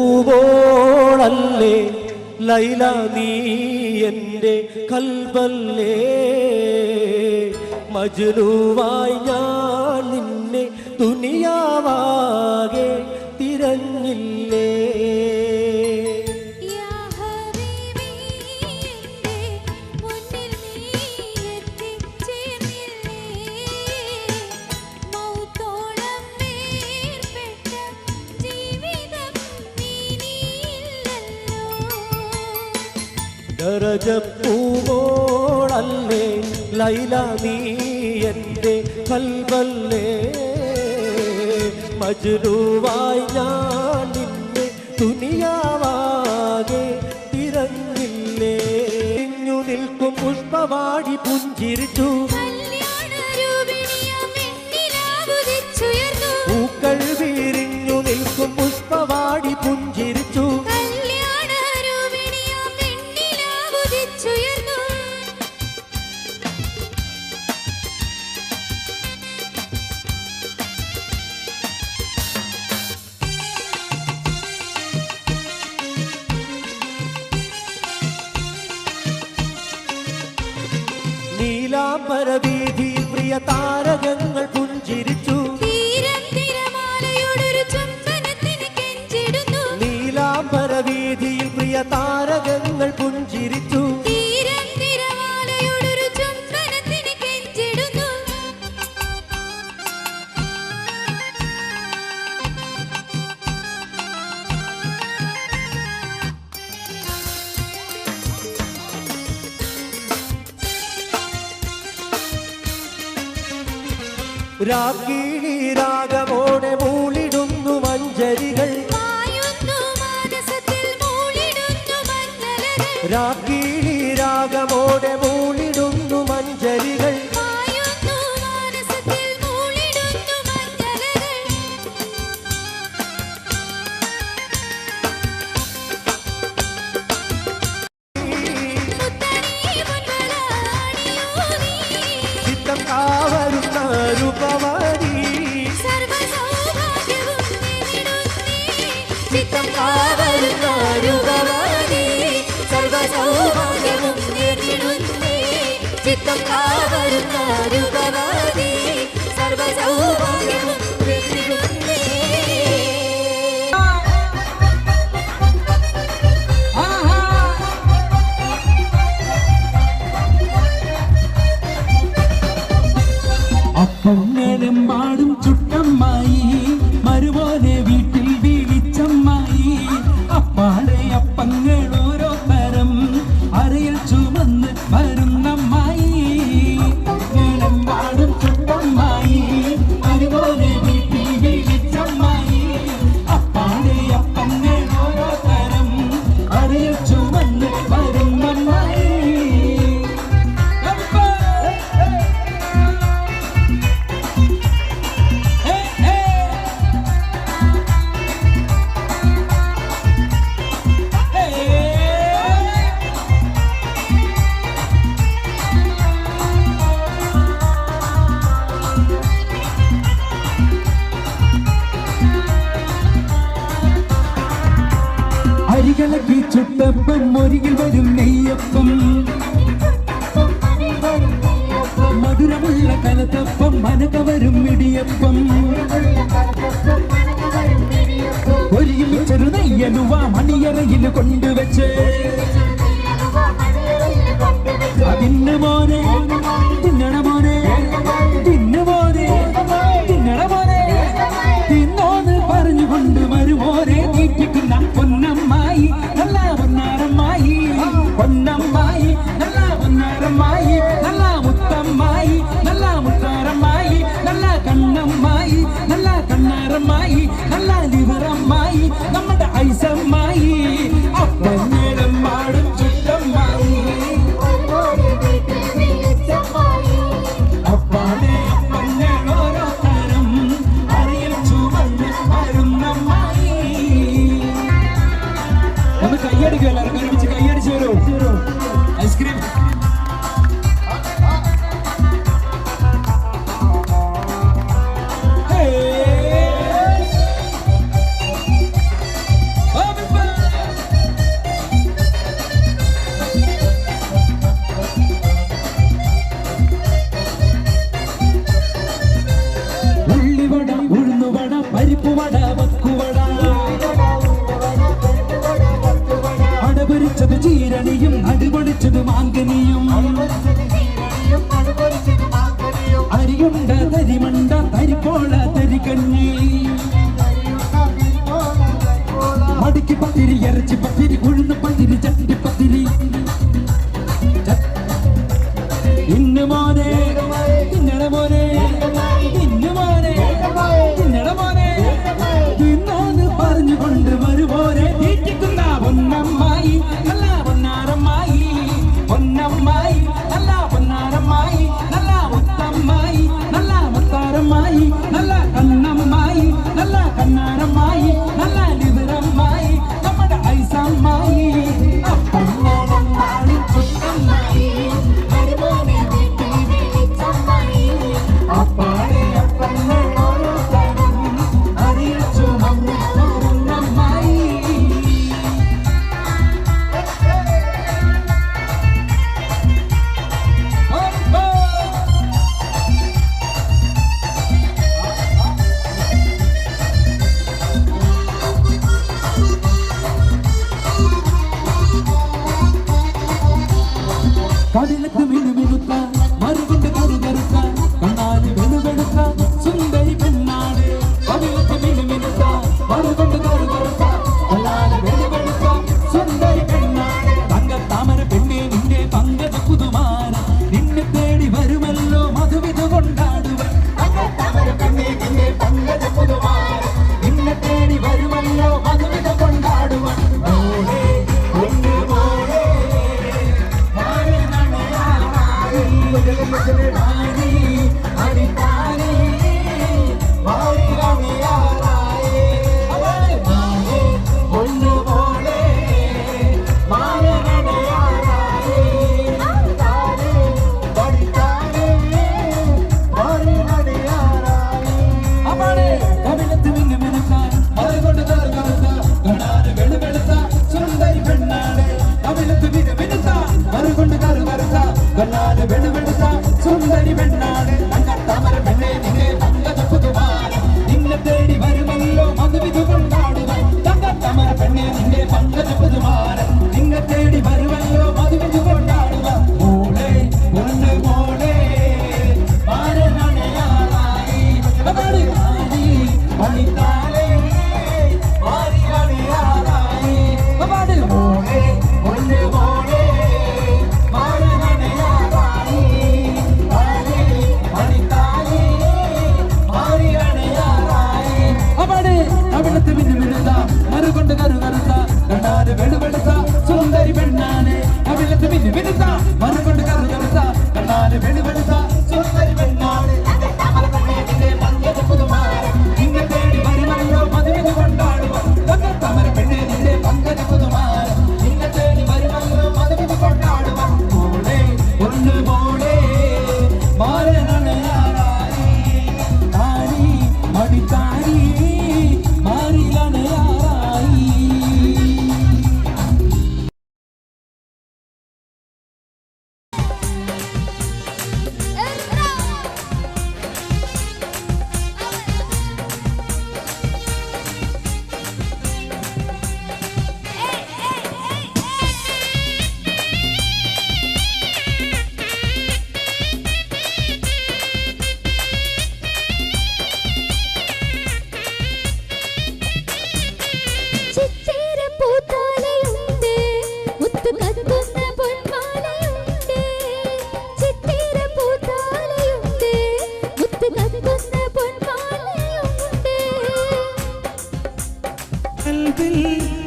ദരജപ്പൂവോളല്ലേ ലൈല നീ എൻ്റെ കൽബല്ലേ മജ്നൂവായി ഞാൻ നിന്നെ ദുനിയാവാകെ തിരഞ്ഞില്ലേ ദരജപ്പൂവോളല്ലേ ലൈല നീ എൻ്റെ കൽബല്ലേ മജ്നൂവായി ഞാൻ നിന്നെ ദുനിയാവാകെ തിരഞ്ഞില്ലേ ഇഞ്ഞു നിൽക്കും പുഷ്പവാടി പുഞ്ചിരിച്ചു പൂക്കൾ വിരിഞ്ഞു നിൽക്കും പുഷ്പവാടി പുഞ്ചിരിച്ചു നീലാംബരവീഥിയിൽ പ്രിയ താരകങ്ങൾ പുഞ്ചിരിച്ചു നീലാംബരവീഥിയിൽ പ്രിയ താരകങ്ങൾ പുഞ്ചിരിച്ചു രാഗിണി രാഗമോടെ മൂളിടുന്നു മഞ്ചരികൾ രാഗിണി രാഗമോടെ മൂളിടുന്നു മഞ്ചരികൾ ചിത്തം കാവരുന്ന രൂപവതി ചിത്തം കാവരുന്ന രൂപവതി സർവസൗഭാഗ്യവും നേടിടുന്നേ ചിത്തം കാവരുന്ന രൂപവതി സർവസൗഭാഗ്യവും നേടിടുന്നേ അപ്പങ്ങളെമ്പാടും ചുട്ടമ്മായി മരുപോലെ വീട്ടിൽ വീഴിച്ചമ്മായി അപ്പാടെ അപ്പങ്ങൾ ഓരോ തരം അരയിൽ ചുമന്ന് വരുന്നമ്മായി അപ്പങ്ങളെമ്പാടും ചുട്ടമ്മായി മരുപോലെ വീട്ടിൽ വീഴിച്ചമ്മായി അപ്പാടെ അപ്പങ്ങൾ ഓരോ തരം അരയിൽ ചുമന്ന് വരുന്നമ്മായി അരികളക്കി ചുട്ടപ്പം ഒരികിൽ വരും നെയ്യപ്പം മധുരമുള്ള കലത്തപ്പം മനകവരും ഇടിയപ്പം ഒരികിൽ ചെറുനെയ്യനുവ മണിയറയിൽ കൊണ്ടുവച്ച് തിന്നു മോനെ തിന്നണ മോനെ തിന്നു മോനെ തിന്നണ മോനെ തിന്നോന്ന് പറഞ്ഞുകൊണ്ട് വരുമോനെ തീറ്റിക്കുന്ന പൊന്നമ്മായി നല്ല പൊന്നാരമ്മായി പൊന്നമ്മായി നല്ല പൊന്നാരമ്മായി നല്ല മുത്തമ്മായി നല്ല മുത്താരമ്മായി നല്ല കണ്ണമ്മായി നല്ല കണ്ണാരമ്മായി നല്ല ലിവറമ്മായി നമ്മുടെ ഐസമ്മായി അപ്പഞ്ഞേരം സുന്ദരി പെണ്ണാണ് തങ്കത്താമര പെണ്ണെ നിന്നെ പങ്കജപുതുമാരം നിന്നെ തേടി വരുമല്ലോ മധുവിധു കൊണ്ടാടുവാൻ തങ്കത്താമര പെണ്ണെ നിന്നെ പങ്കജപുതുമാരം നിന്നെ തേടി വരുമല്ലോ മധുവിധു കൊണ്ടാടുവാൻ മോളെ പൊണ്ണ് മോളെ മാരനണയാറായി പണിത്താലേ മാരിയണയാറായി മോളെ പൊണ്ണ് മോളെ മറുകൊണ്ട് കറുകറുത്ത കണ്ണാല് വെളുവെളുത്ത സുന്ദരി പെണ്ണാണ് അവിളത്ത് മിന്നു മിനുത്ത മറുകൊണ്ട് കറുകറുത്ത കണ്ണാല് വെളുവെളുത്ത സുന്ദരി പെണ്ണാണ് നിന്നെ തേടി വരുമല്ലോ മധുവിധു കൊണ്ടാടുക തങ്കത്താമര പെണ്ണെ നിന്റെ പങ്കജ പുതുമാരം നിന്നെ തേടി വരുമല്ലോ മധുവിധു കൊണ്ടാടുക മോളെ പൊന്നു മോളെ മാരനണയാറായി താരി മടിത്താരി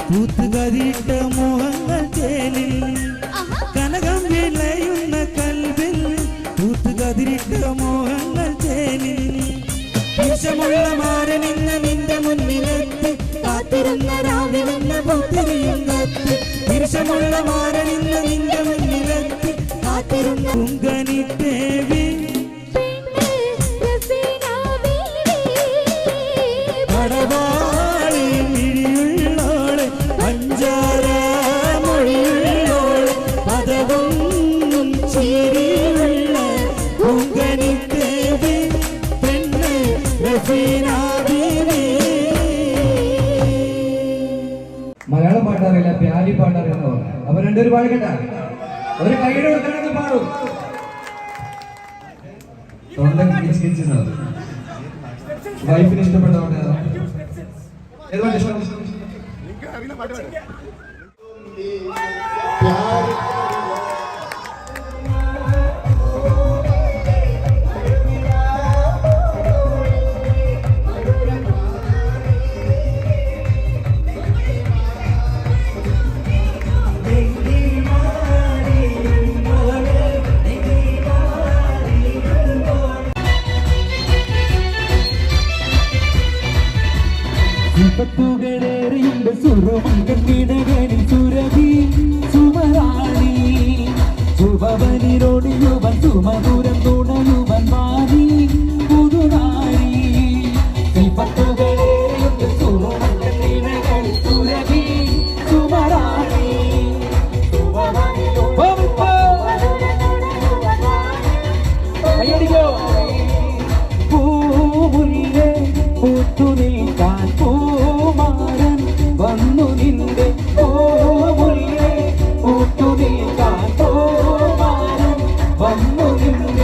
പൂത്തുകരിട്ട മോഹങ്ങൾ ചേലിൽ കനകം വിളയുന്ന കൽവിൽ പൂത്തുകതിരിട്ട മോഹങ്ങൾ ചേലിൽ വിഷമുള്ള മാരനിന്ന നിന്റെ മുന്നിലെത്തി കാത്തിരുന്ന രാവിലെന്ന പൂത്തിരിയും കത്തി വിഷമുള്ള മാരനിന്ന നിന്റെ മുന്നിലെത്തി കാത്തിരുന്ന കുങ്കനിത്തേവി മലയാളം പാട്ടറിയില്ല പ്യാരി പാട്ടറിയുന്നോ അപ്പൊ രണ്ടൊരു പാടിക്കട്ട ഒരു കൈയുടെ കൊടുക്കണമെന്ന് പാടും വൈഫിന് ഇഷ്ടപ്പെട്ട ുണ്ട് സുരമങ്കീടകളിൽ സുരഭി സുമരാണി ശുഭവനിരോട് യുവൻ സുമധുരം തുണയുവൻ മാറി പുതുനാരി ശില്പത്തുകളേറിയുണ്ട് സുരമങ്കീടകളിൽ സുരഭി സുമരാണി അയ്യടിക്കോ പൂമുല്ലേ പൂത്തു നിൽക്കാൻ പൂമാരൻ വന്നു നിന്റെ പൂമുല്ലേ പൂത്തു നിൽക്കാൻ പൂമാരൻ വന്നു നിന്റെ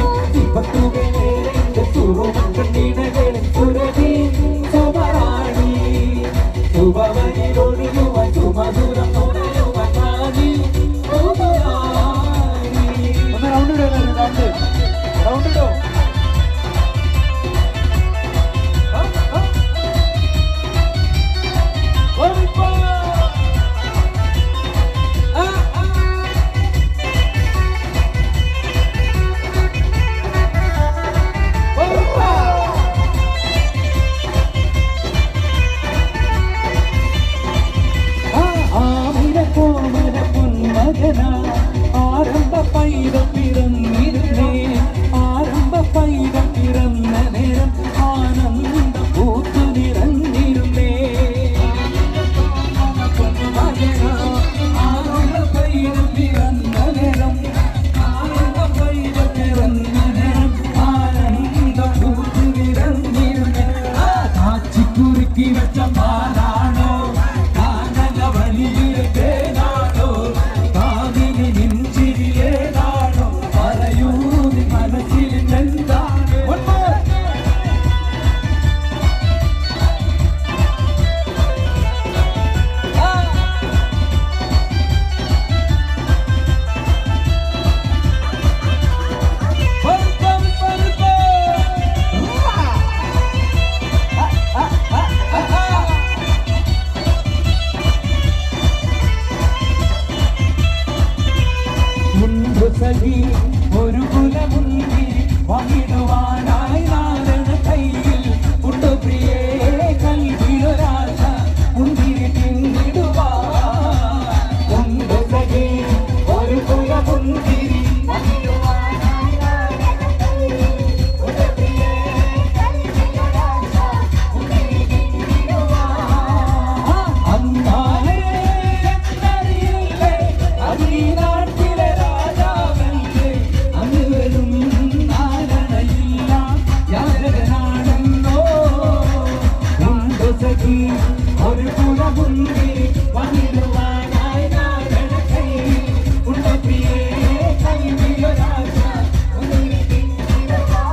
സഖി ഒരു കുലമുന്തിരി വാങ്ങിടുവാനായി നാരണ കയ്യിൽ ഉണ്ടോ പ്രിയേ കൽവിലൊരാശ മുന്തിരി തിന്നിടുവാൻ ഉണ്ടോ സഖി ഒരു കുലമുന്തിരി വാങ്ങിടുവാനായി നാരണ കയ്യിൽ ഉണ്ടോ പ്രിയേ കൽവിലൊരാശ മുന്തിരി തിന്നിടുവാൻ അന്നാലേ എന്നറിയില്ലേ അതീ നാട്ടിലെ രാജാവല്ലേ അന്ന് വരും നാരണയില്ല യാരകനാണെന്നോ ഉണ്ടോ സഖി ഒരു കുലമുന്തിരി വാങ്ങിടുവാനായി നാരണ കയ്യിൽ ഉണ്ടോ പ്രിയേ കൽവിലൊരാശ മുന്തിരി തിന്നിടുവാൻ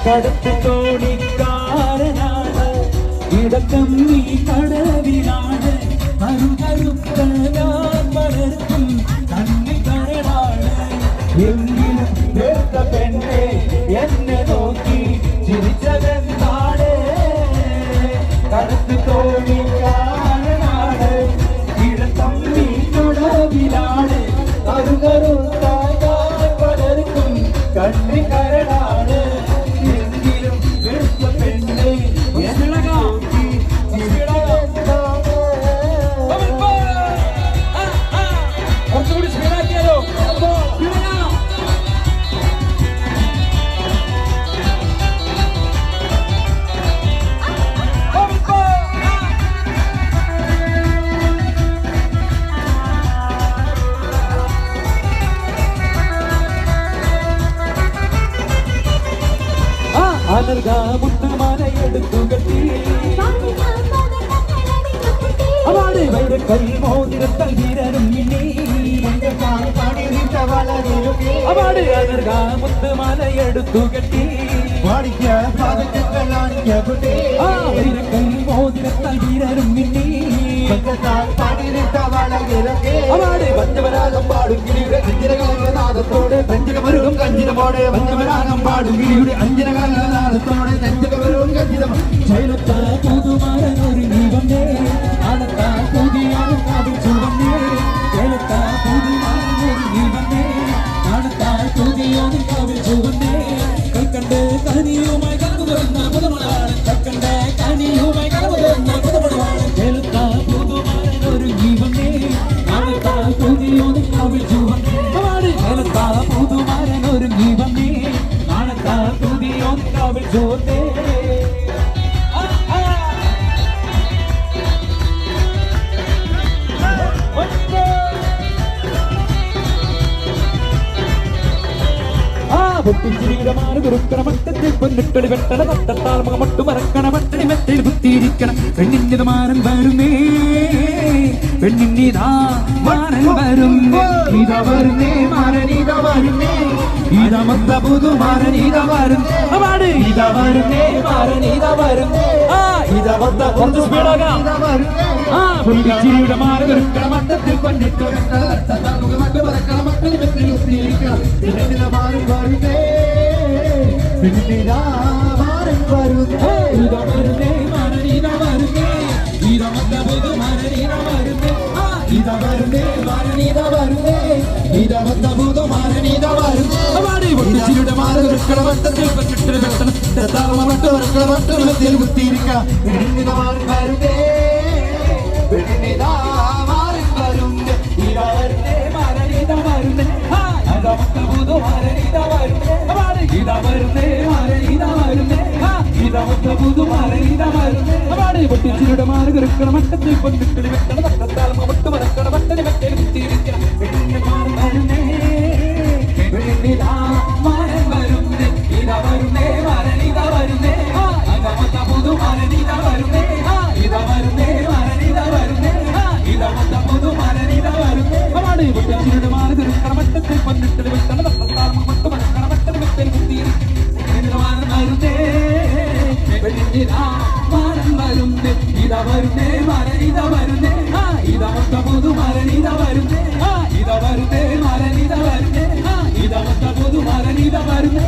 കടത്ത് തോണിക്കാരനാണ് ഇടക്കമ്മി കടവിലാണ് കറുകറുത്ത ഞാൻ വളർത്തും കണ്ണി കരടാണ് എങ്കിലും വേർത്ത പെണ്ണെ എന്നെ നോക്കി ചിരിച്ചതെന്താണ് കടത്ത് തോണിക്കാരനാണ് ഇടക്കമ്മി കടവിലാണ് കറുകറുത്ത ഞാൻ വളർത്തും കണ്ണി കരടാണ് എങ്കിലും വേർത്ത പെണ്ണെ എന്നെ നോക്കി ചിരിച്ചതെന്താണ് കുറച്ചുകൂടി സ്പീഡാക്കിയാലോ മുത്തുമാലയെടുത്തു കെട്ടി അവാട് വൈരക്കൽ മോതിരത്തൽ വീരരും മിന്നി അവാട് അനർഗ മുത്തുമാലയെടുത്തു കെട്ടി വൈരക്കൽ മോതിരത്തൽ വീരരും മിന്നി അവാട് പഞ്ചവരാഗം പാടും കിളിയുടെ അഞ്ചിരകാലനാഥത്തോടെ പഞ്ചകമരുകും കഞ്ചിതമോടെ പഞ്ചവരാഗം പാടും കിളിയുടെ അഞ്ചിരകാലനാഥത്തോടെ പഞ്ചകമരുകും കഞ്ചിതം ശൈലത്ത പുതുമാരൻ ഒരു ദീപമേ ആനത്ത പുതിയാണ് കാവിൽ ചുവന്നേ ശൈലത്ത പുതുമാരൻ ഒരു ദീപമേ ആനത്ത പുതിയാണ് കാവിൽ ചുവന്നേ കൽക്കണ്ട് കനിയുമായി കടന്നു വരുന്ന പുതുമണവാളൻ കൽക്കണ്ട് കനിയുമായി കടന്നു വരുന്ന പുതുമണവാളൻ ശൈലത്ത പുതുമാരൻ ഒരു ദീപമേ ആനത്ത പുതിയാണ് കാവിൽ ചുവന്നേ ശൈലത്ത പുതുമാരൻ ഒരു ദീപമേ ആനത്ത പുതിയാണ് കാവിൽ ചുവന്നേ പൊട്ടിച്ചിരിയുടെ കുറുക്കണ മട്ടത്തിൽ പൊന്നിട്ടൊളി വെട്ടണ തട്ടത്താൽ മുഖമൊട്ടു മറക്കണ മട്ടടി മെത്തയിൽ കുത്തിയിരിക്കണം പെണ്ണിന്റെ മാരൻ വരുന്നേ പെണ്ണിന്നിതാ മാരൻ വരുന്നേ ഇതാ വരുന്നേ മാരൻ ഇതാ വരുന്നേ ഇതാ മൊത്ത പുതു മാരൻ ഇതാ വരുന്നേ അവാട് ഇതാ വരുന്നേ മാരൻ ഇതാ വരുന്നേ ഇതാ മൊത്ത കുറച്ച് സ്പീഡാകാം പൊട്ടിച്ചിരിയുടെ മാരൻ കുറുക്കണ മട്ടത്തിൽ പൊന്നിട്ടു വെട്ടണ തട്ടത്താൽ മുഖമൊട്ടു മറക്കണ മട്ടടി മെത്തയിൽ കുത്തിയിരിക്കണം പെണ്ണിന്റെ മാരൻ വരുന്നേ പെണ്ണിതാ മാരൻ വരുന്നേ ഇതാ വരുന്നേ മാരൻ ഇതാ വരുന്നേ ഇതാ മൊത്ത പുതു മാരൻ ഇതാ വരുന്നേ ഇതാ വരുന്നേ മാരൻ ഇതാ വരുന്നേ ഇതാ മൊത്ത പുതു മാരൻ ഇതാ വരുന്നേ അവാടി പൊട്ടിച്ചിരിയുടെ മാരൻ കുറുക്കണ മട്ടത്തിൽ പൊന്നിട്ടു വെട്ടണ തട്ടത്താൽ മുഖമൊട്ടു മറക്കണ മട്ടടി മെത്തയിൽ കുത്തിയിരിക്കണം പെണ്ണിതാ മാരൻ വരുന്നേ പെണ്ണിതാ മാരൻ വരുന്നേ ഇതാ വരുന്നേ മാരൻ ഇതാ വരുന്നേ ഇതാ മൊത്ത പുതു മാരൻ ഇതാ വരുന്നേ ഇതാ വരുന്നേ മാരൻ ഇതാ വരുന്നേ ഇതാ മൊത്ത പുതു മാരൻ ഇതാ വരുന്നേ അവാട് പൊട്ടിച്ചിരിയുടെ മാരൻ കുറുക്കണ മട്ടത്തിൽ പൊന്നിട്ടു വെട്ടണ തട്ടത്താൽ മുഖമൊട്ടു മറക്കണ മട്ടടി മെത്തയിൽ കുത്തിയിരിക്കണം പെണ്ണിന്റെ മാരൻ വരുന്നേ പെണ്ണിതാ മാരൻ വരുന്നേ ഇതാ വരുന്നേ മാരൻ ഇതാ വരുന്നേ ഇതാ മൊത്ത പുതു മാരൻ ഇതാ വരുന്നേ ഇതാ വരുന്നേ മാരൻ ഇതാ വരുന്നേ ഇതാ മൊത്ത പുതു മാരൻ ഇതാ വരുന്നേ അവാട് പൊട്ടിച്ചിരിയുടെ മാരൻ കുറുക്കണ മട്ടത്തിൽ പൊന്നിട്ടു വെട്ടണ തട്ടത്താൽ മുഖമൊട്ടു മറക്കണ മട്ടടി മെത്തയിൽ കുത്തിയിരിക്കണം പെണ്ണിന്റെ മാരൻ വരുന്നേ വെള്ളിനാ മാനം വരുന്നേ ഇതാ വരുന്നേ മരണിത വരുന്നേ ഇതാ മൊത്ത പുതു മരണിത വരുന്നേ ഇതാ വരുന്നേ മരണിത വരുന്നേ ഇതാ മൊത്ത പുതു മരണിത വരുന്നേ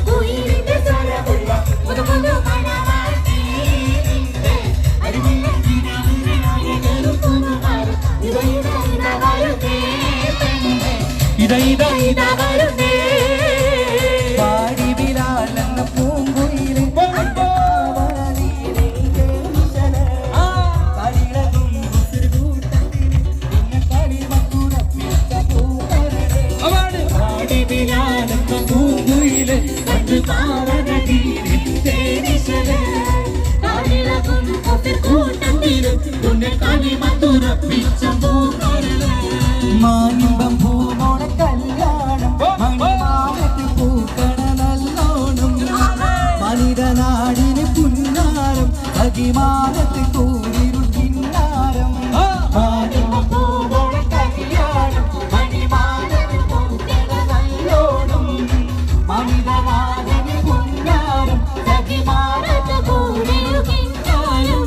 കുയിലിന്റെ സ്വരമുള്ള പുതുപുതു മണവാട്ടിയിലെ അരിവില്ലം പുതുമാറും ഇതാ വരുന്നേ പെണ്ണേ ഇതാ ഇതാ വരുന്നേ പാടി ബിലാലെന്ന പൂങ്കുയിലെ പൂങ്കുയിലെ കണ്ടു താവനീരിൽ തേനിശലേ കാലിളകും കൂട്ടത്തിലും തുന്നെ കളിമത്തുറപ്പിച്ച പൂക്കരളേ മാനിമ്പം പൂമോണ കല്യാണം മണിമാലത്ത് പൂക്കണ നല്ലോണം മനിതനാടിന് പുന്നാരം അകിമാനത്ത് കൂരിരുൾ കിന്നാരം മാനിമ്പം പൂമോണ കല്യാണം മണിമാലത്ത് പൂക്കണ നല്ലോണം മനിതനാടിന് പുന്നാരം അകിമാനത്ത് കൂരിരുൾ കിന്നാരം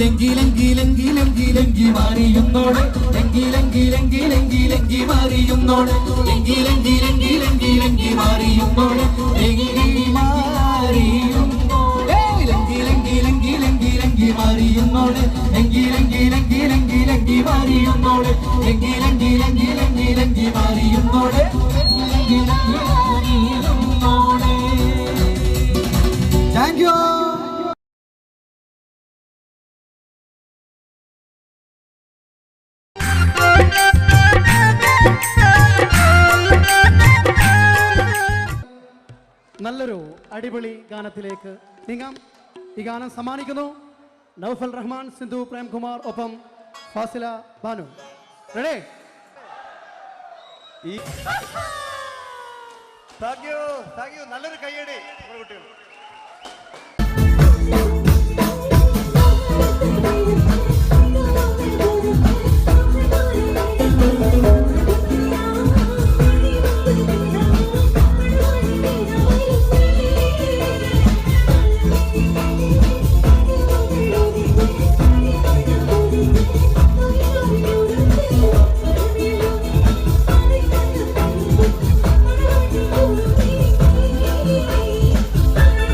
ലങ്കി ലങ്കി ലങ്കി ലങ്കി ലങ്കി മാറിയുന്നോടെ ലങ്കി ലങ്കി ലങ്കി ലങ്കി ലങ്കി മാറിയുന്നോടെ ലങ്കി ലങ്കി ലങ്കി ലങ്കി ലങ്കി മാറിയുന്നോടെ ലങ്കി മാറിയുന്നോടെ ലങ്കി ലങ്കി ലങ്കി ലങ്കി ലങ്കി മാറിയുന്നോടെ ലങ്കി ലങ്കി ലങ്കി ലങ്കി ലങ്കി മാറിയുന്നോടെ ലങ്കി ലങ്കി ലങ്കി ലങ്കി ലങ്കി മാറിയുന്നോടെ ലങ്കി ലങ്കി മാറിയുന്നോടെ താങ്ക് യു നല്ലൊരു അടിപൊളി ഗാനത്തിലേക്ക് നീങ്ങാം. ഈ ഗാനം സമ്മാനിക്കുന്നു നൗഫൽ റഹ്മാൻ, സിന്ധു പ്രേംകുമാർ, ഒപ്പം Fazila Banu. Ready? Thank you നല്ലൊരു കയ്യടി നമ്മുടെ കുട്ടികൾ. Thank you.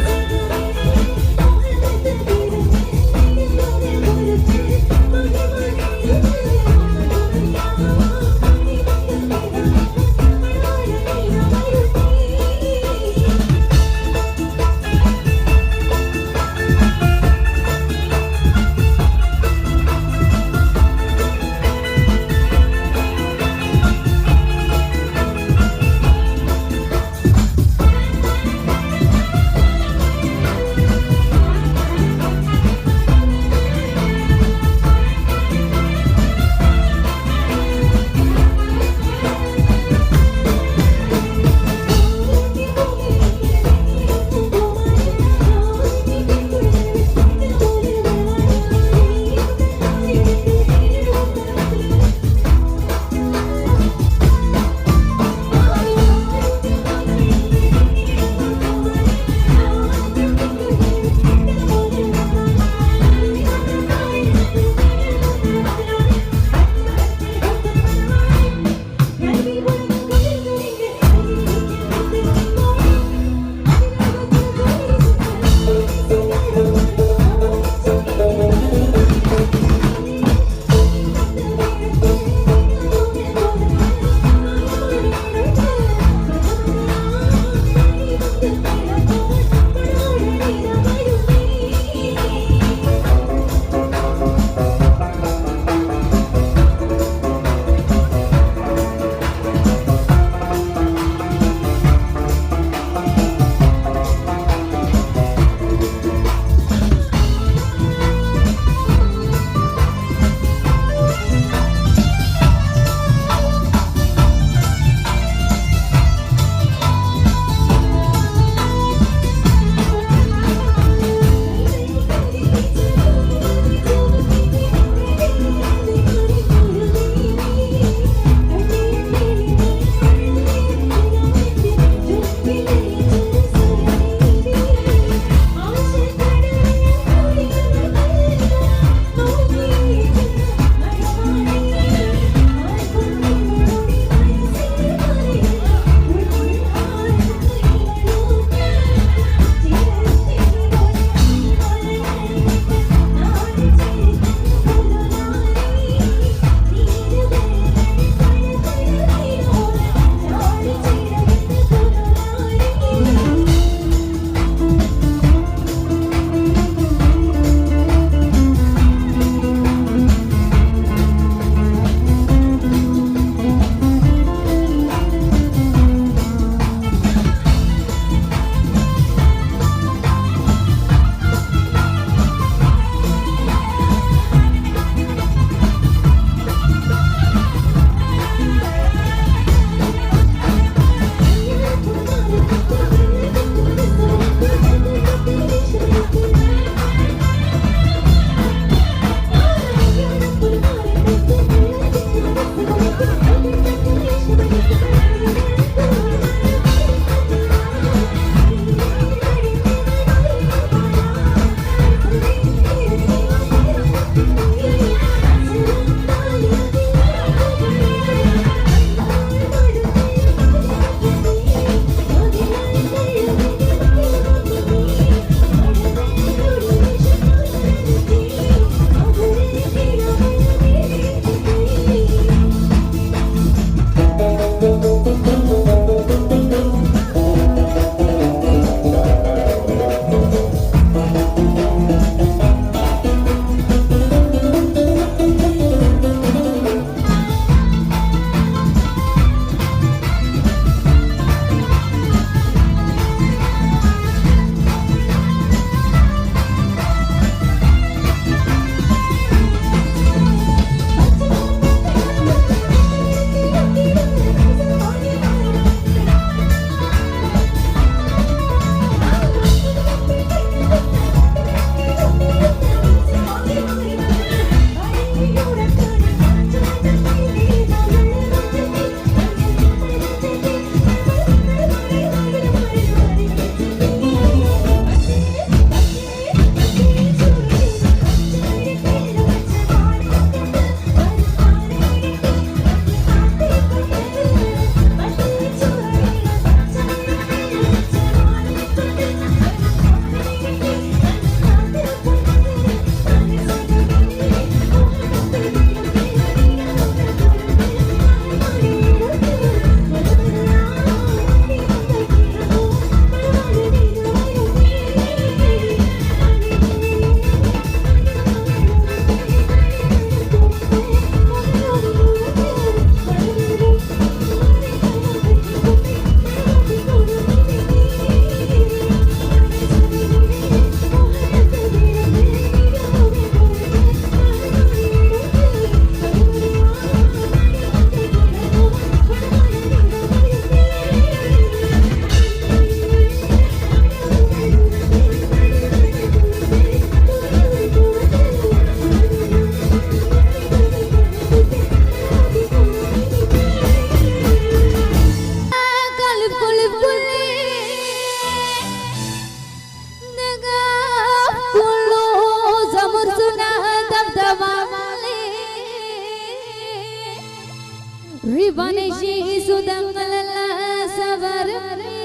Rivaneshi sudamala savarane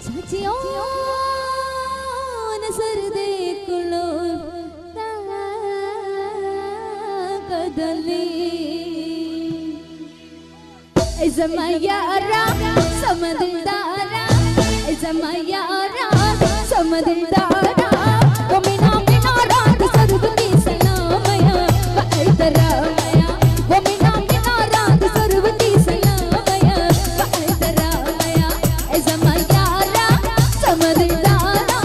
Chachiyon sarde kulo kadali Izamayara samadildara Izamayara samadildara Komina minara sarvati salamaya Vaitaramaya Komina minara sarvati salamaya Vaitaramaya Izamayara samadildara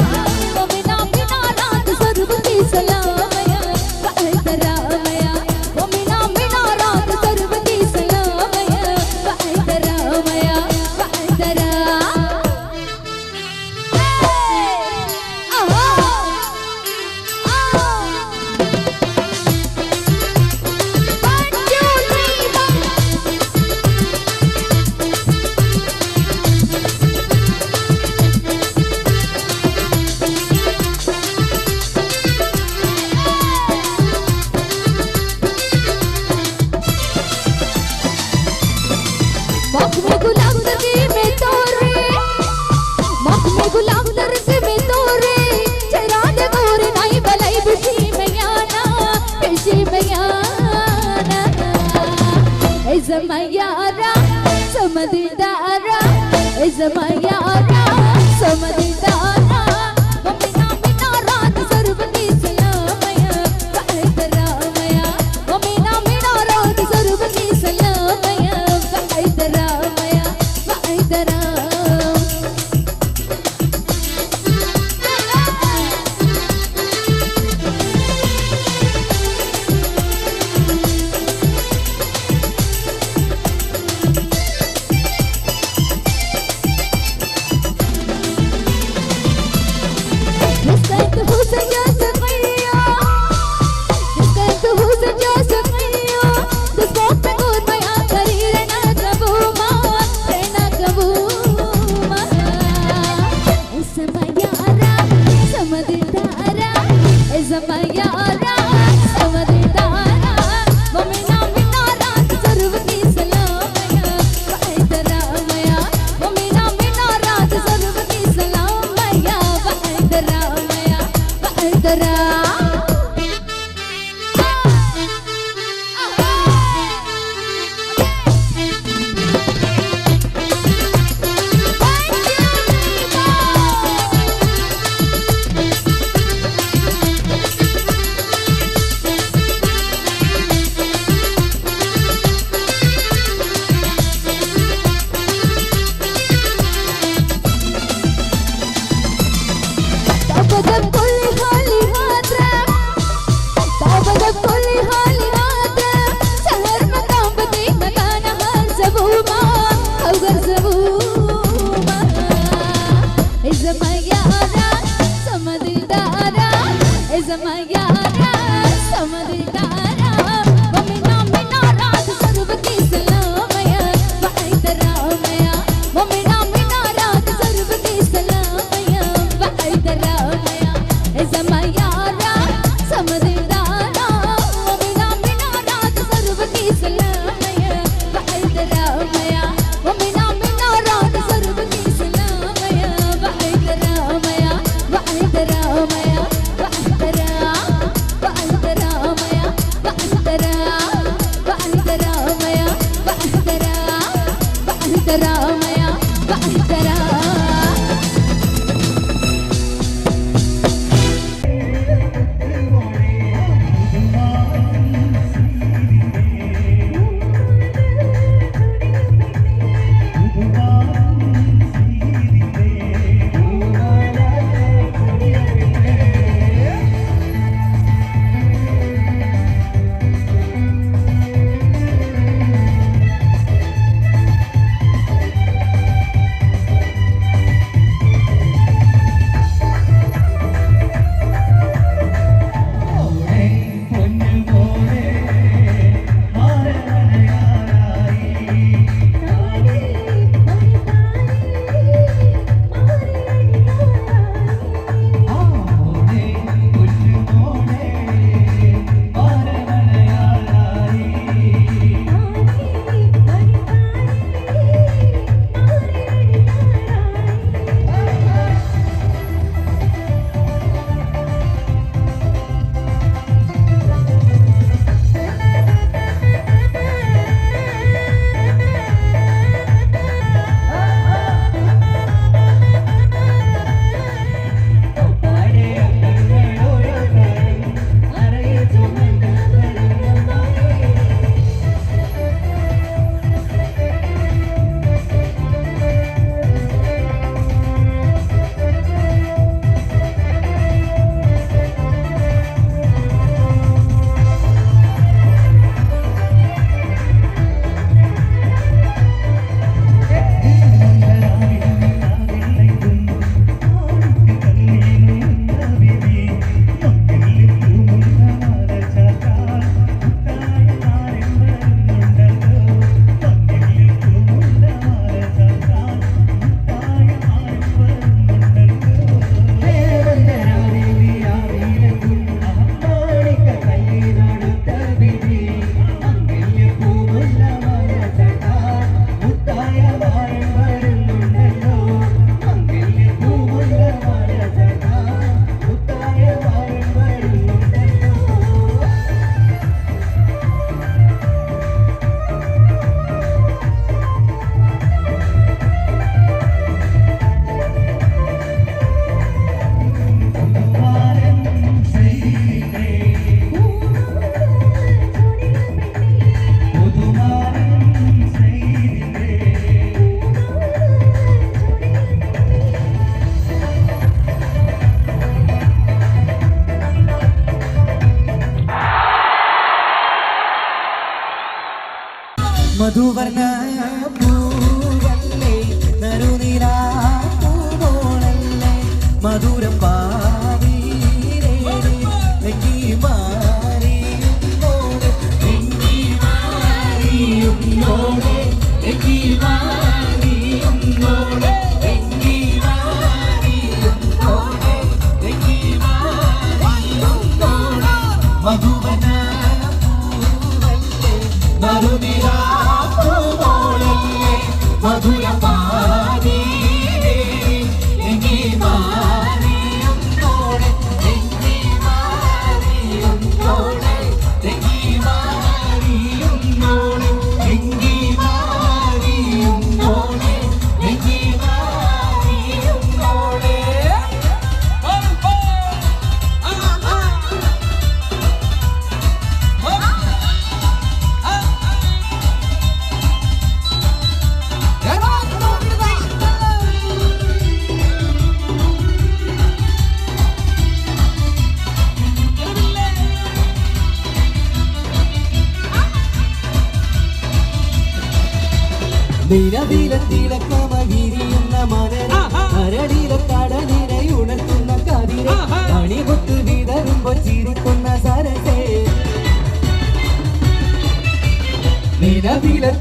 Komina minara sarvati salamaya Vaitaramaya Komina minara sarvati salamaya Vaitaramaya Izamayara samadildara Izamayara samadildara Komina minara sarvati salamaya Vaitaramaya Komina minara sarvati salamaya Vaitaramaya Vaitaram മധുവർണ്ണ പൂവല്ലേ നറുനിലാ പൂവോളല്ലേ മധുരം പാവീരേ ലെങ്കി മാറിയുന്നോടെ ലെങ്കി മാറിയുന്നോടെ ലെങ്കി മാറിയുന്നോടെ ലെങ്കി മാറിയുന്നോടെ ലെങ്കി മാറിയുന്നോടെ മധുവർണ്ണ പൂവല്ലേ നറുനിലാ തിളക്കമകിരിയുന്ന മലര കരടില കടലിനെ ഉണർത്തുന്ന കതിരെ അണികൊത്ത് വിതറുമ്പോ ചിരിക്കുന്ന സരസേ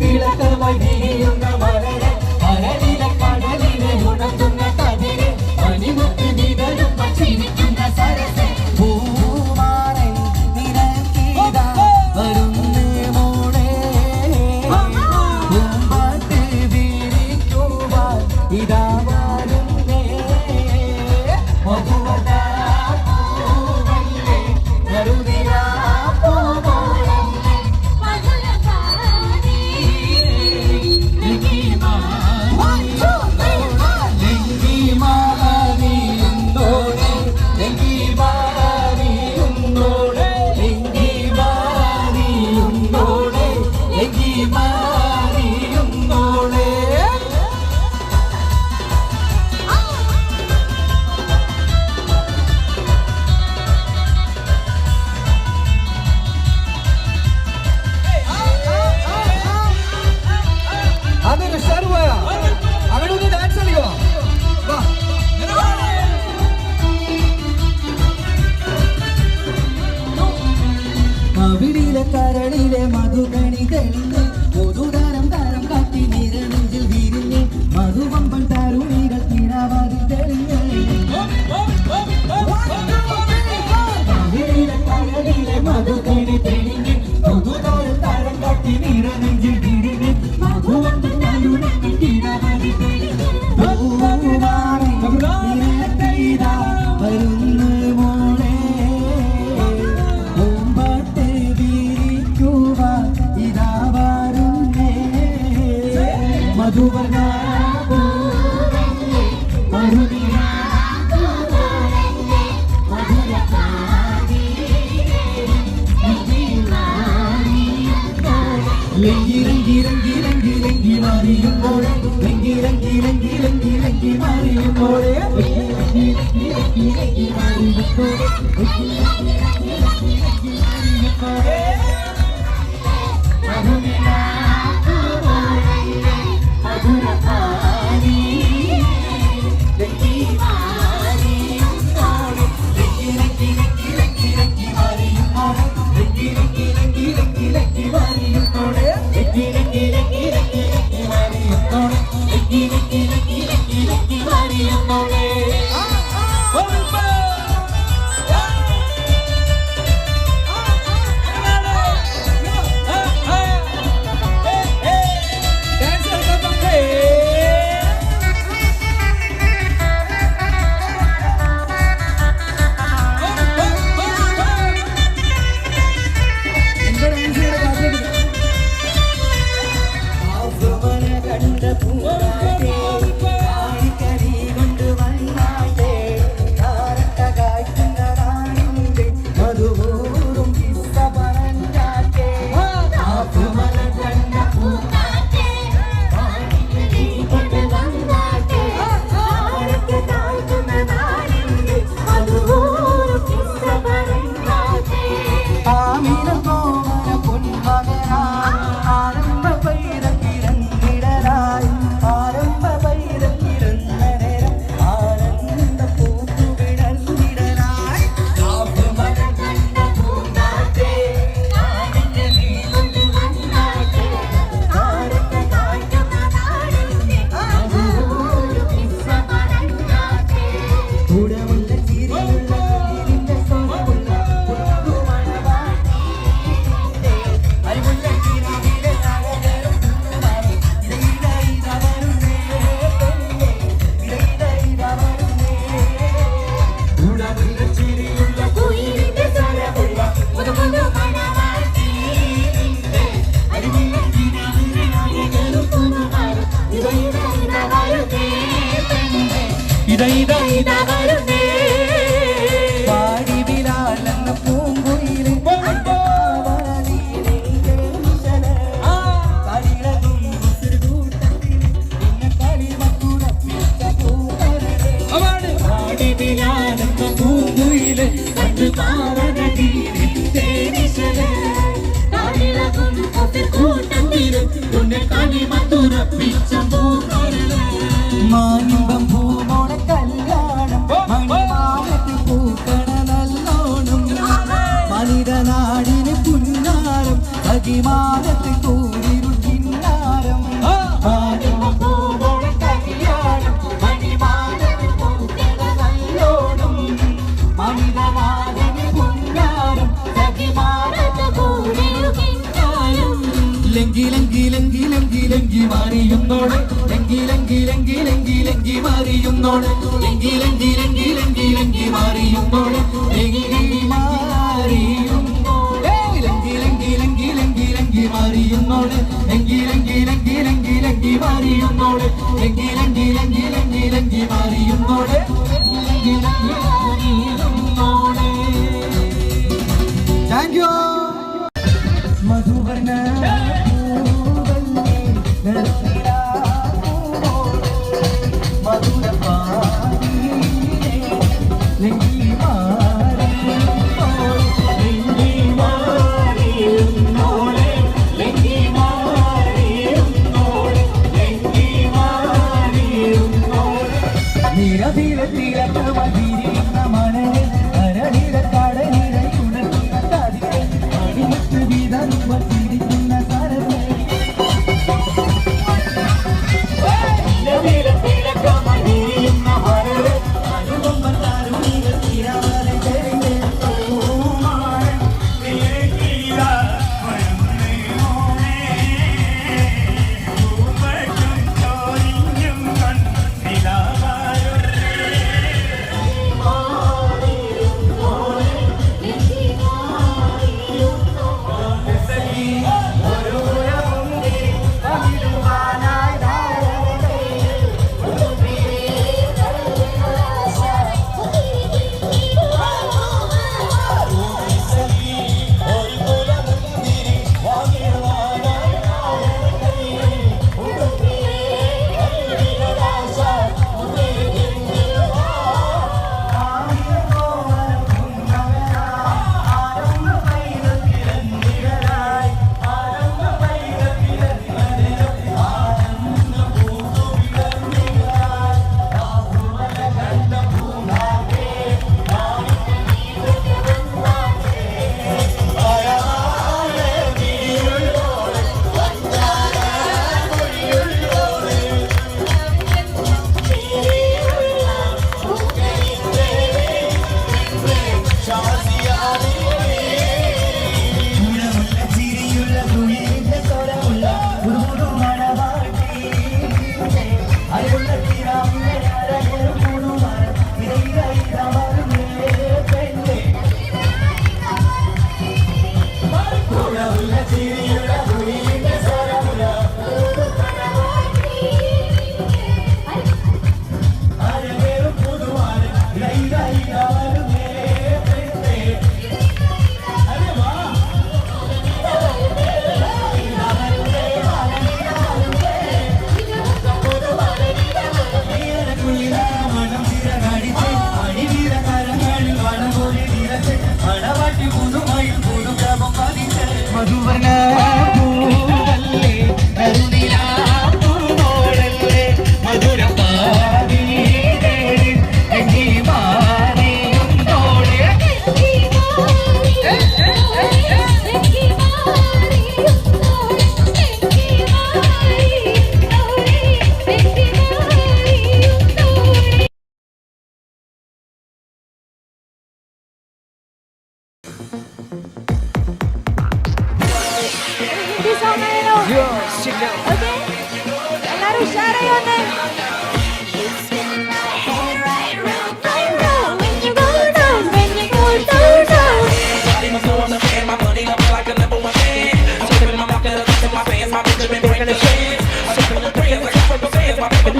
തിളക്കമകിരിയുന്ന മലര കരടില കടലിനെ ഉണർത്തുന്ന കതിരെ അണികൊത്ത് വിതറുമ്പോ ചിരിക്കുന്ന സരസേ പൂമാരൻ നിരക്കിതാ വരുന്നേ മോളെ ഇതാ വരുന്നേ മധുവർണ്ണ പൂവല്ലേ നറുനിലാ പൂവോളല്ലേ മധുരം പാവീരേ ലെങ്കി മാറിയുന്നോടെ ലെങ്കി മാറിയുന്നോടെ ലെങ്കി മാറിയുന്നോടെ ലെങ്കി മാറിയുന്നോടെ ലെങ്കി മാറിയുന്നോടെ അതൊരു ഷർവയ അവിടെ ഒന്ന് ഡാൻസ് കളിക്കോ കവിളിലെ കരളിലെ മധുകണി തെളിഞ്ഞ് പൊതുതരം തരം കാട്ടി നിരനെഞ്ചിൽ വിരിഞ്ഞ് മധുവമ്പൻ തരുണികൾ കിണവാതിൽ തെളിഞ്ഞ് കവിളിലെ കരളിലെ മധുകണി തെളിഞ്ഞ് പൊതുതരം തരം കാട്ടി നിരനെഞ്ചിൽ വിരിഞ്ഞ് മധുവമ്പൻ തരുണികൾ കിണവാതിൽ തെളിഞ്ഞ് വരുന്നു മോളെ പൂമ്പാട്ട് വിരിക്കുവാൻ ഇതാ വരുന്നേ മധുവർണ്ണ പൂവല്ലേ മധുനിലാ പൂവോളല്ലേ മധുരം പാവീരേ ലെങ്കി മാറിയുന്നോടെ ലെങ്കി ലെങ്കി ലെങ്കി ലെങ്കി ലെങ്കി മാറിയുന്നോടെ ലെങ്കി ലെങ്കി ലെങ്കി ലെങ്കി ലെങ്കി മാറിയുന്നോടെ ലെങ്കി ലെങ്കി ലെങ്കി ലെങ്കി മാറിയുന്നോടെ ലെങ്കി ലെങ്കി ലെങ്കി ലെങ്കി മാറിയുന്നോടെ മധുനിലാ പൂവോളല്ലേ മധുരം പാവീരേ ലെങ്കി മാറിയുന്നോടെ ലെങ്കി ലെങ്കി ലെങ്കി ലെങ്കി ലെങ്കി മാറിയുന്നോടെ ലെങ്കി ലെങ്കി ലെങ്കി ലെങ്കി ലെങ്കി മാറിയുന്നോടെ ലെങ്കി ലെങ്കി ലെങ്കി ലെങ്കി ലെങ്കി മാറിയുന്നോടെ ലെങ്കി ലെങ്കി ലെങ്കി ലെങ്കി ലെങ്കി മാറിയുന്നോടെ ഇതാ വരുന്നേ പാടി ബിലാലെന്ന പൂങ്കുയില് പൂങ്കുയില് കണ്ടു മാനിമ്പം പൂമോടെ കല്യാണം മണിമാലത്ത് പൂക്കണ നല്ലോണം മനിതനാടിന് പുന്നാരം അകിമാനത്ത് കൂടിരു കിന്നാരം മാനിമ്പം പൂമോടെ കല്യാണം മണിമാലത്ത് പൂക്കണ നല്ലോണം മനിതനാടിന് പുന്നാരം അകിമാനത്ത് കൂടിരു കിന്നാരം ലങ്കി ലങ്കി ലങ്കി ലങ്കി ലങ്കി മാറിയുന്നോടെ ലങ്കി ലങ്കി ലങ്കി ലങ്കി ലങ്കി മാറിയുന്നോടെ ലങ്കി ലങ്കി ലങ്കി ലങ്കി ലങ്കി മാറിയുന്നോടെ ലങ്കി മാറിയുന്നോടെ ലങ്കി ലങ്കി ലങ്കി ലങ്കി ലങ്കി മാറിയുന്നോടെ ലങ്കി ലങ്കി ലങ്കി ലങ്കി ലങ്കി മാറിയുന്നോടെ ലങ്കി ലങ്കി ലങ്കി ലങ്കി ലങ്കി മാറിയുന്നോടെ ലങ്കി ലങ്കി മാറിയുന്നോടെ താങ്ക് യു മധുവർണ്ണ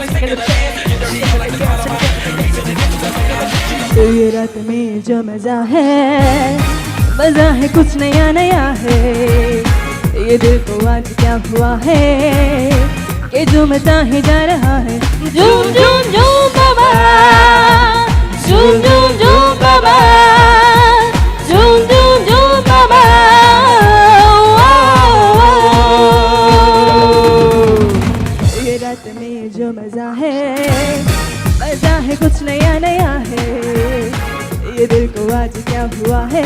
Second chance, ये रात में जो मजा है कुछ नया नया है। ये दिल को आज क्या हुआ है कि झूमता ही जा रहा है। झूम झूम झूम बाबा, झूम झूम झूम बाबा, झूम झूम झूम बाबा। ये रात में जो मजा है कुछ नया नया है। ये दिल को आज क्या हुआ है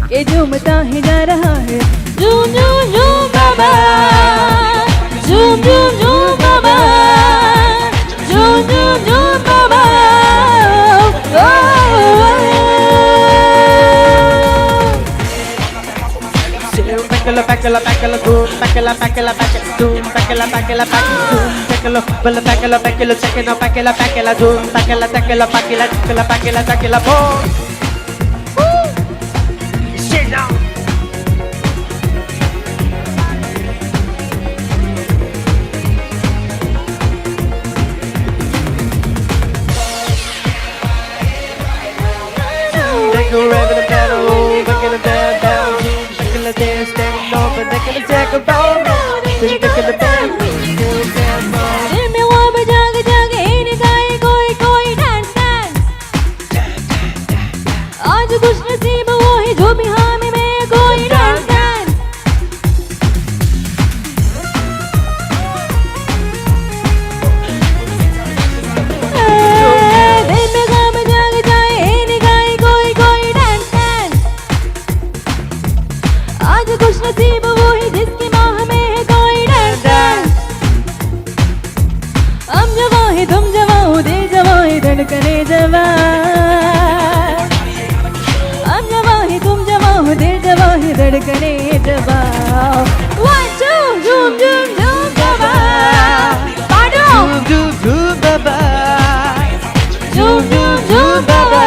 कि झूमता ही जा रहा है। झूम झूम झूम बाबा, झूम झूम झूम बाबा, झूम झूम झूम बाबा। Backala, backala, backala, boom, backala, backala, backala, boom, backala, backala, backala, boom, backala, backala, backala, second, backala, backala, boom, backala, backala, backala, backala, backala, backala, boom. Sit down. Take a rev in the pedal, back in the bed down. Dance, standing over, they're gonna take a bow. They're gonna bang, दिल में वो जाग जाग इन गाए कोई कोई dance dance. आज खुश नसीब वो है जो भी हामी में कोई डांस डांस। दिल में गाम जाग जाए इन गाए कोई कोई डांस डांस। आज खुश नसीब वो है जिसकी माह में है कोई डांस डांस। हम जवां है तुम जवां हो, दिल जवां है धड़कने जवां। हम जवां है तुम जवां हो, दिल जवां है धड़कने जवां। One two झूम झूम झूम बाबा, पाडो झूम झूम बाबा, झूम झूम झूम बाबा।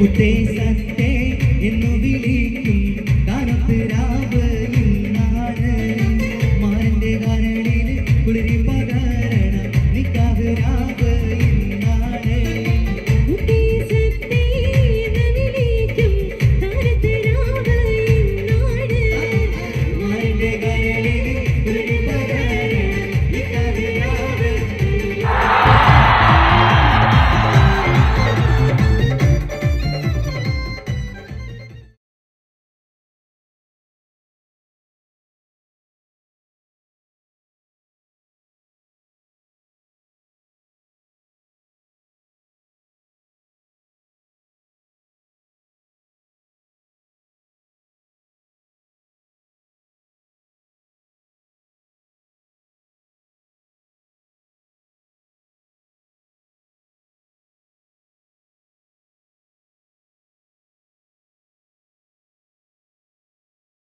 മുത്തേ സത്തേ എന്നു വിളിക്കും കാനത്ത് രാവ് ഇന്നാണ് മാരന്റെ കരളിൽ കുളിരി പകരണ നിക്കാഹ് രാവ് ഇന്നാണ് മാരന്റെ കരളിൽ കുളിരി പകരണ നിക്കാഹ് രാവ്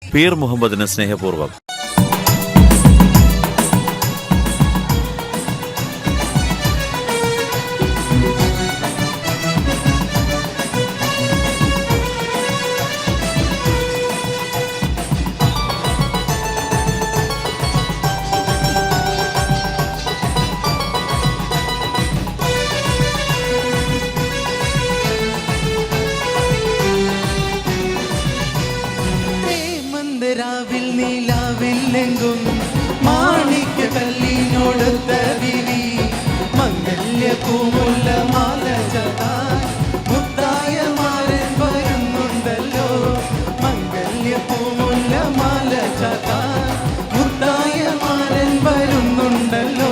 പീർ മുഹമ്മദിന് സ്നേഹപൂർവ്വം. രാവിൽ നീലാവില്ലെങ്കും മാണിക്യ കല്ലിനോടൊത്ത വിരി മംഗല്യ പൂമുല്ല മാല ചാത്താൻ മുത്തായ മാരൻ വരുന്നുണ്ടല്ലോ മംഗല്യ പൂമുല്ല മാല ചാത്താൻ മുത്തായ മാരൻ വരുന്നുണ്ടല്ലോ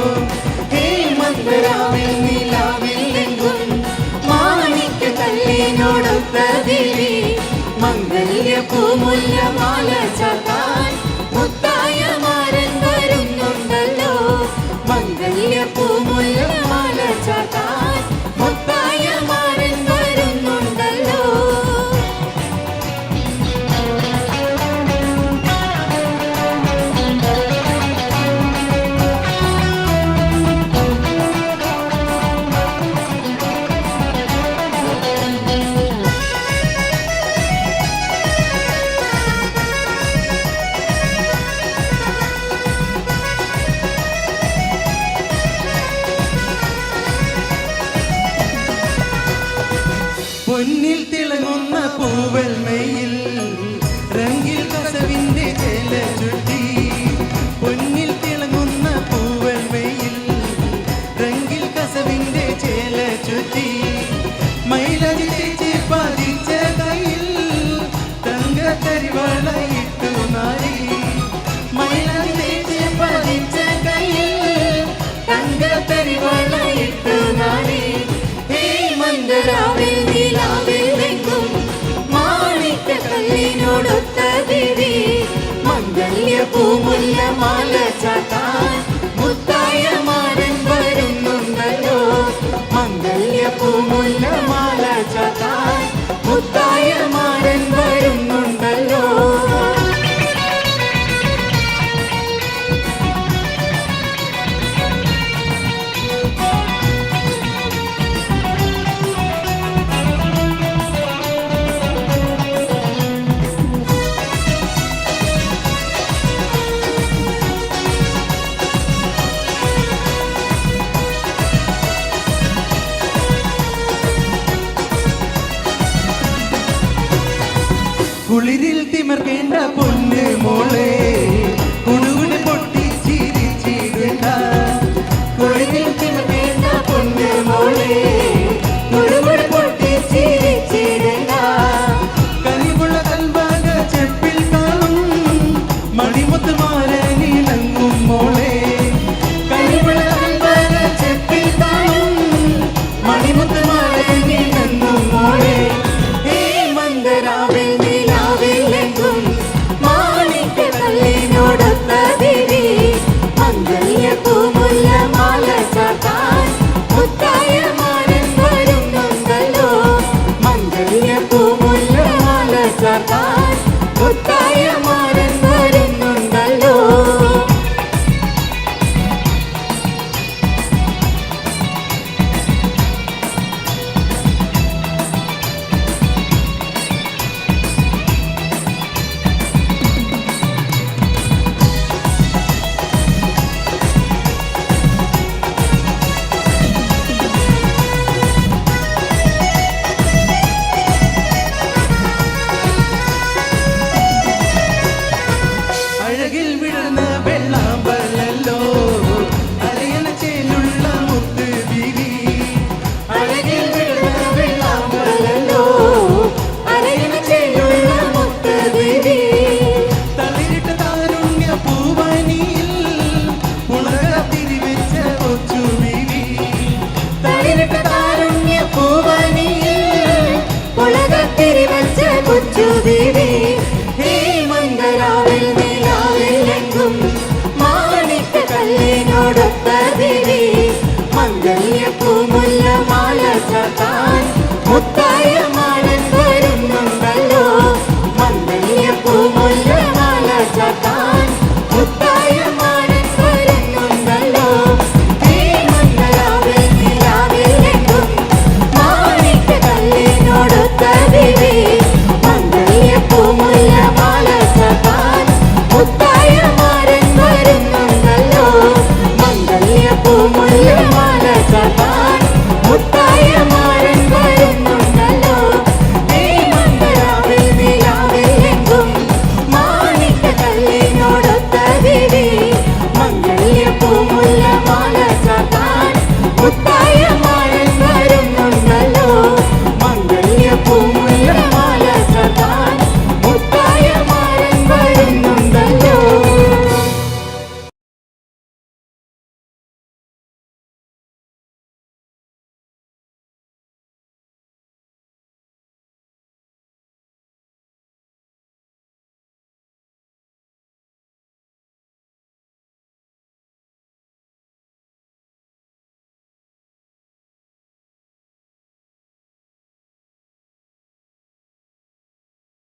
ഹേ മന്ദരാവിൽ നീലാവില്ലെങ്കും മാണിക്യ കല്ലിനോടൊത്ത വിരി മംഗല്യ പൂമുല്ല മാല ചാത്താൻ മുത്തായ മാരൻ വരുന്നുണ്ടല്ലോ മംഗല്യ പൂമുല്ല മാല ചാത്താൻ മുത്തായ മാരൻ വരുന്നുണ്ടല്ലോ പൊന്നിൽ തിളങ്ങുന്ന പൂവൽമയിൽ രംഗിൽ കസവിന്റെ ചേല ചുറ്റി പൊന്നിൽ തിളങ്ങുന്ന പൂവൽമയിൽ രംഗിൽ കസവിന്റെ ചേല ചുറ്റി മൈലജി തേച്ച് പതിച്ച കയ്യിൽ തങ്കത്തരിവളയിട്ടു നാരി മൈലജി തേച്ച് പതിച്ച കയ്യിൽ തങ്കത്തരിവളയിട്ടു നാരി മന്ദരാവിൽ നീലാവില്ലെങ്കും മാണിക്യ കല്ലിനോടൊത്ത വിരി മംഗല്യ പൂമുല്ല മാല ചാത്താൻ മുത്തായ മാരൻ വരുന്നുണ്ടല്ലോ മംഗല്യ പൂമുല്ല മാല ചാത്താൻ മുത്തായ മാരൻ വരുന്നുണ്ടല്ലോ കുളിരിൽ തിമർക്കേണ്ട പൊന്ന് മോളെ